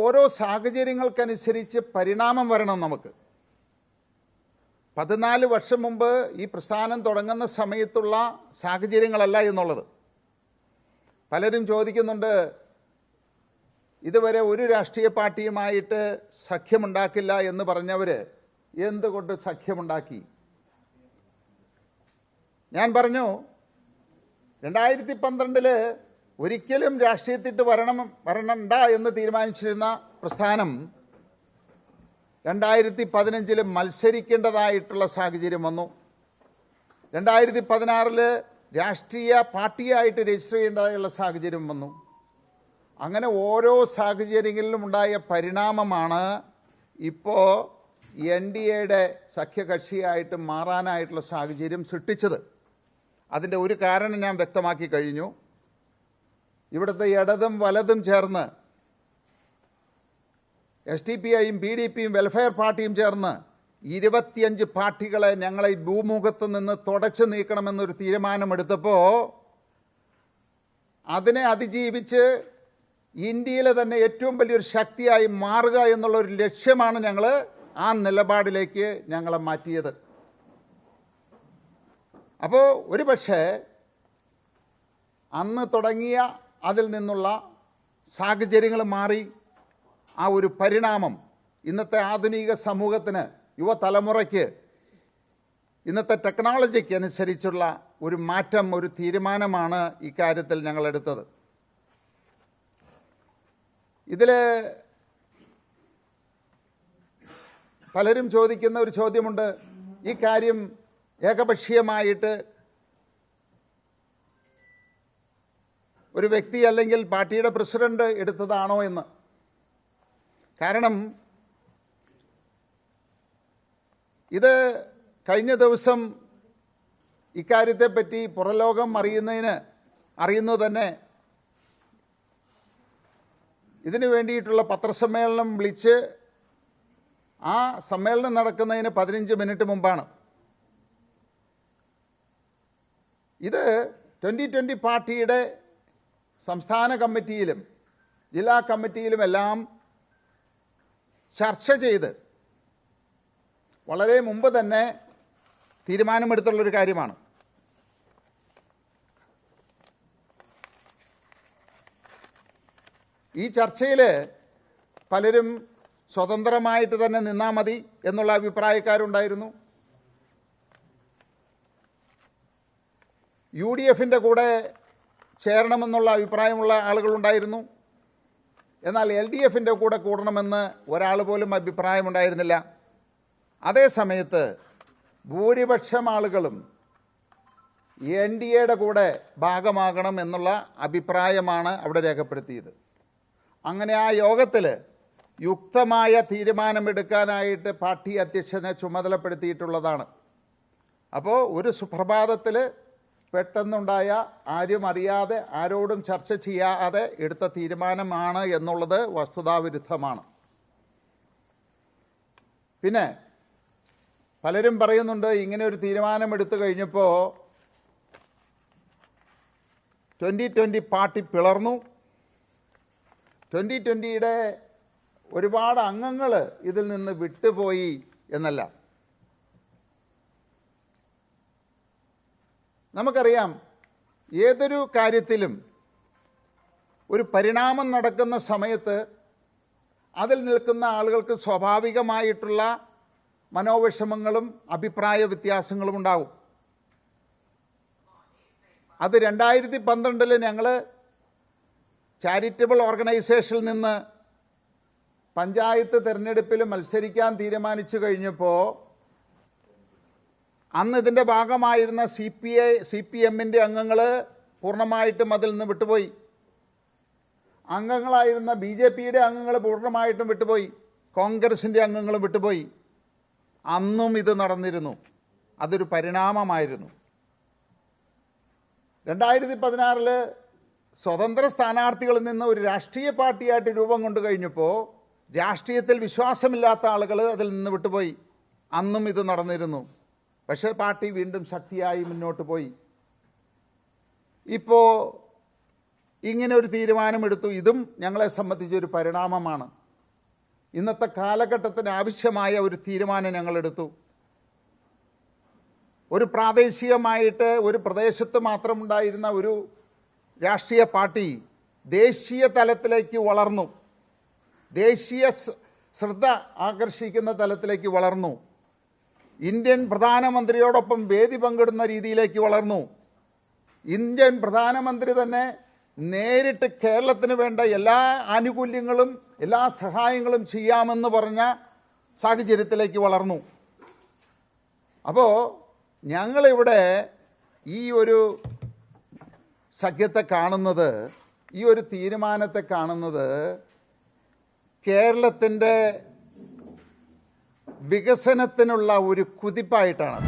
ഓരോ സാഹചര്യങ്ങൾക്കനുസരിച്ച് പരിണാമം വരണം. നമുക്ക് 14 വർഷം മുമ്പ് ഈ പ്രസ്ഥാനം തുടങ്ങുന്ന സമയത്തുള്ള സാഹചര്യങ്ങളല്ല എന്നുള്ളത്. പലരും ചോദിക്കുന്നുണ്ട്, ഇതുവരെ ഒരു രാഷ്ട്രീയ പാർട്ടിയുമായിട്ട് സഖ്യമുണ്ടാക്കില്ല എന്ന് പറഞ്ഞവർ എന്തുകൊണ്ട് സഖ്യമുണ്ടാക്കി? ഞാൻ പറഞ്ഞു, 2012 ഒരിക്കലും രാഷ്ട്രീയത്തിട്ട് വരണ്ട എന്ന് തീരുമാനിച്ചിരുന്ന പ്രസ്ഥാനം 2015 മത്സരിക്കേണ്ടതായിട്ടുള്ള സാഹചര്യം വന്നു. 2016 രാഷ്ട്രീയ പാർട്ടിയായിട്ട് രജിസ്റ്റർ ചെയ്യേണ്ടതായുള്ള സാഹചര്യം വന്നു. അങ്ങനെ ഓരോ സാഹചര്യങ്ങളിലും ഉണ്ടായ പരിണാമമാണ് ഇപ്പോൾ NDAയുടെ സഖ്യകക്ഷിയായിട്ട് മാറാനായിട്ടുള്ള സാഹചര്യം സൃഷ്ടിച്ചത്. അതിൻ്റെ ഒരു കാരണം ഞാൻ വ്യക്തമാക്കി കഴിഞ്ഞു. ഇവിടുത്തെ ഇടതും വലതും ചേർന്ന് SDPIയും PDPയും വെൽഫെയർ പാർട്ടിയും ചേർന്ന് 25 പാർട്ടികളെ ഞങ്ങളെ ഈ ഭൂമുഖത്ത് നിന്ന് തുടച്ചു നീക്കണമെന്നൊരു തീരുമാനമെടുത്തപ്പോൾ അതിനെ അതിജീവിച്ച് ഇന്ത്യയിലെ തന്നെ ഏറ്റവും വലിയൊരു ശക്തിയായി മാറുക എന്നുള്ളൊരു ലക്ഷ്യമാണ് ഞങ്ങൾ ആ നിലപാടിലേക്ക് ഞങ്ങളെ മാറ്റിയത്. അപ്പോൾ ഒരുപക്ഷെ അന്ന് തുടങ്ങിയ അതിൽ നിന്നുള്ള സാഹചര്യങ്ങൾ മാറി ആ ഒരു പരിണാമം ഇന്നത്തെ ആധുനിക സമൂഹത്തിന്, യുവതലമുറയ്ക്ക്, ഇന്നത്തെ ടെക്നോളജിക്ക് അനുസരിച്ചുള്ള ഒരു മാറ്റം, ഒരു തീരുമാനമാണ് ഇക്കാര്യത്തിൽ ഞങ്ങൾ എടുത്തത്. ഇതിൽ പലരും ചോദിക്കുന്ന ഒരു ചോദ്യമുണ്ട്, ഈ കാര്യം ഏകപക്ഷീയമായിട്ട് ഒരു വ്യക്തി അല്ലെങ്കിൽ പാർട്ടിയുടെ പ്രസിഡന്റ് എടുത്തതാണോ എന്ന്. കാരണം ഇത് കഴിഞ്ഞ ദിവസം ഇക്കാര്യത്തെപ്പറ്റി പുറലോകം അറിയുന്നത് തന്നെ ഇതിനു വേണ്ടിയിട്ടുള്ള പത്രസമ്മേളനം വിളിച്ച് ആ സമ്മേളനം നടക്കുന്നതിന് 15 മിനിറ്റ് മുമ്പാണ്. ഇത് 2020 പാർട്ടിയുടെ സംസ്ഥാന കമ്മിറ്റിയിലും ജില്ലാ കമ്മിറ്റിയിലുമെല്ലാം ചർച്ച ചെയ്ത് വളരെ മുമ്പ് തന്നെ തീരുമാനമെടുത്തുള്ളൊരു കാര്യമാണ്. ഈ ചർച്ചയിൽ പലരും സ്വതന്ത്രമായിട്ട് തന്നെ നിന്നാൽ മതി എന്നുള്ള അഭിപ്രായക്കാരുണ്ടായിരുന്നു. UDFൻ്റെ കൂടെ ചേരണമെന്നുള്ള അഭിപ്രായമുള്ള ആളുകളുണ്ടായിരുന്നു. എന്നാൽ LDFൻ്റെ കൂടെ കൂടണമെന്ന് ഒരാൾ പോലും അഭിപ്രായമുണ്ടായിരുന്നില്ല. അതേ സമയത്ത് ഭൂരിപക്ഷം ആളുകളും NDAയുടെ കൂടെ ഭാഗമാകണം എന്നുള്ള അഭിപ്രായമാണ് അവിടെ രേഖപ്പെടുത്തിയത്. അങ്ങനെ ആ യോഗത്തിൽ യുക്തമായ തീരുമാനമെടുക്കാനായിട്ട് പാർട്ടി അധ്യക്ഷനെ ചുമതലപ്പെടുത്തിയിട്ടുള്ളതാണ്. അപ്പോൾ ഒരു സുപ്രഭാതത്തിൽ പെട്ടെന്നുണ്ടായ, ആരും അറിയാതെ, ആരോടും ചർച്ച ചെയ്യാതെ എടുത്ത തീരുമാനമാണ് എന്നുള്ളത് വസ്തുതാവിരുദ്ധമാണ്. പിന്നെ പലരും പറയുന്നുണ്ട്, ഇങ്ങനെ ഒരു തീരുമാനമെടുത്തു കഴിഞ്ഞപ്പോൾ 2020 പാർട്ടി പിളർന്നു, 2020യുടെ ഒരുപാട് അംഗങ്ങൾ ഇതിൽ നിന്ന് വിട്ടുപോയി എന്നല്ല. നമുക്കറിയാം, ഏതൊരു കാര്യത്തിലും ഒരു പരിണാമം നടക്കുന്ന സമയത്ത് അതിൽ നിൽക്കുന്ന ആളുകൾക്ക് സ്വാഭാവികമായിട്ടുള്ള മനോവിഷമങ്ങളും അഭിപ്രായ വ്യത്യാസങ്ങളും ഉണ്ടാകും. അത് 2012 ഞങ്ങൾ ചാരിറ്റബിൾ ഓർഗനൈസേഷനിൽ നിന്ന് പഞ്ചായത്ത് തിരഞ്ഞെടുപ്പിൽ മത്സരിക്കാൻ തീരുമാനിച്ചു കഴിഞ്ഞപ്പോൾ അന്ന് ഇതിൻ്റെ ഭാഗമായിരുന്ന CPMൻ്റെ അംഗങ്ങൾ പൂർണ്ണമായിട്ടും അതിൽ നിന്ന് വിട്ടുപോയി. അംഗങ്ങളായിരുന്ന BJPയുടെ അംഗങ്ങൾ പൂർണ്ണമായിട്ടും വിട്ടുപോയി. കോൺഗ്രസിൻ്റെ അംഗങ്ങളും വിട്ടുപോയി. അന്നും ഇത് നടന്നിരുന്നു. അതൊരു പരിണാമമായിരുന്നു. 2016 സ്വതന്ത്ര സ്ഥാനാർത്ഥികളിൽ നിന്ന് ഒരു രാഷ്ട്രീയ പാർട്ടിയായിട്ട് രൂപം കൊണ്ടു കഴിഞ്ഞപ്പോൾ രാഷ്ട്രീയത്തിൽ വിശ്വാസമില്ലാത്ത ആളുകൾ അതിൽ നിന്ന് വിട്ടുപോയി. അന്നും ഇത് നടന്നിരുന്നു. പക്ഷേ പാർട്ടി വീണ്ടും ശക്തിയായി മുന്നോട്ട് പോയി. ഇപ്പോൾ ഇങ്ങനെ ഒരു തീരുമാനമെടുത്തു. ഇതും ഞങ്ങളെ സംബന്ധിച്ചൊരു പരിണാമമാണ്. ഇന്നത്തെ കാലഘട്ടത്തിന് ആവശ്യമായ ഒരു തീരുമാനം ഞങ്ങളെടുത്തു. ഒരു പ്രാദേശികമായിട്ട് ഒരു പ്രദേശത്ത് മാത്രമുണ്ടായിരുന്ന ഒരു രാഷ്ട്രീയ പാർട്ടി ദേശീയ തലത്തിലേക്ക് വളർന്നു, ദേശീയ ശ്രദ്ധ ആകർഷിക്കുന്ന തലത്തിലേക്ക് വളർന്നു, ഇന്ത്യൻ പ്രധാനമന്ത്രിയോടൊപ്പം വേദി പങ്കിടുന്ന രീതിയിലേക്ക് വളർന്നു. ഇന്ത്യൻ പ്രധാനമന്ത്രി തന്നെ നേരിട്ട് കേരളത്തിന് വേണ്ട എല്ലാ ആനുകൂല്യങ്ങളും എല്ലാ സഹായങ്ങളും ചെയ്യാമെന്ന് പറഞ്ഞ സാഹചര്യത്തിലേക്ക് വളർന്നു. അപ്പോൾ ഞങ്ങളിവിടെ ഈ ഒരു സഖ്യത്തെ കാണുന്നത്, ഈ ഒരു തീരുമാനത്തെ കാണുന്നത് കേരളത്തിൻ്റെ വികസനത്തിനുള്ള ഒരു കുതിപ്പായിട്ടാണ്.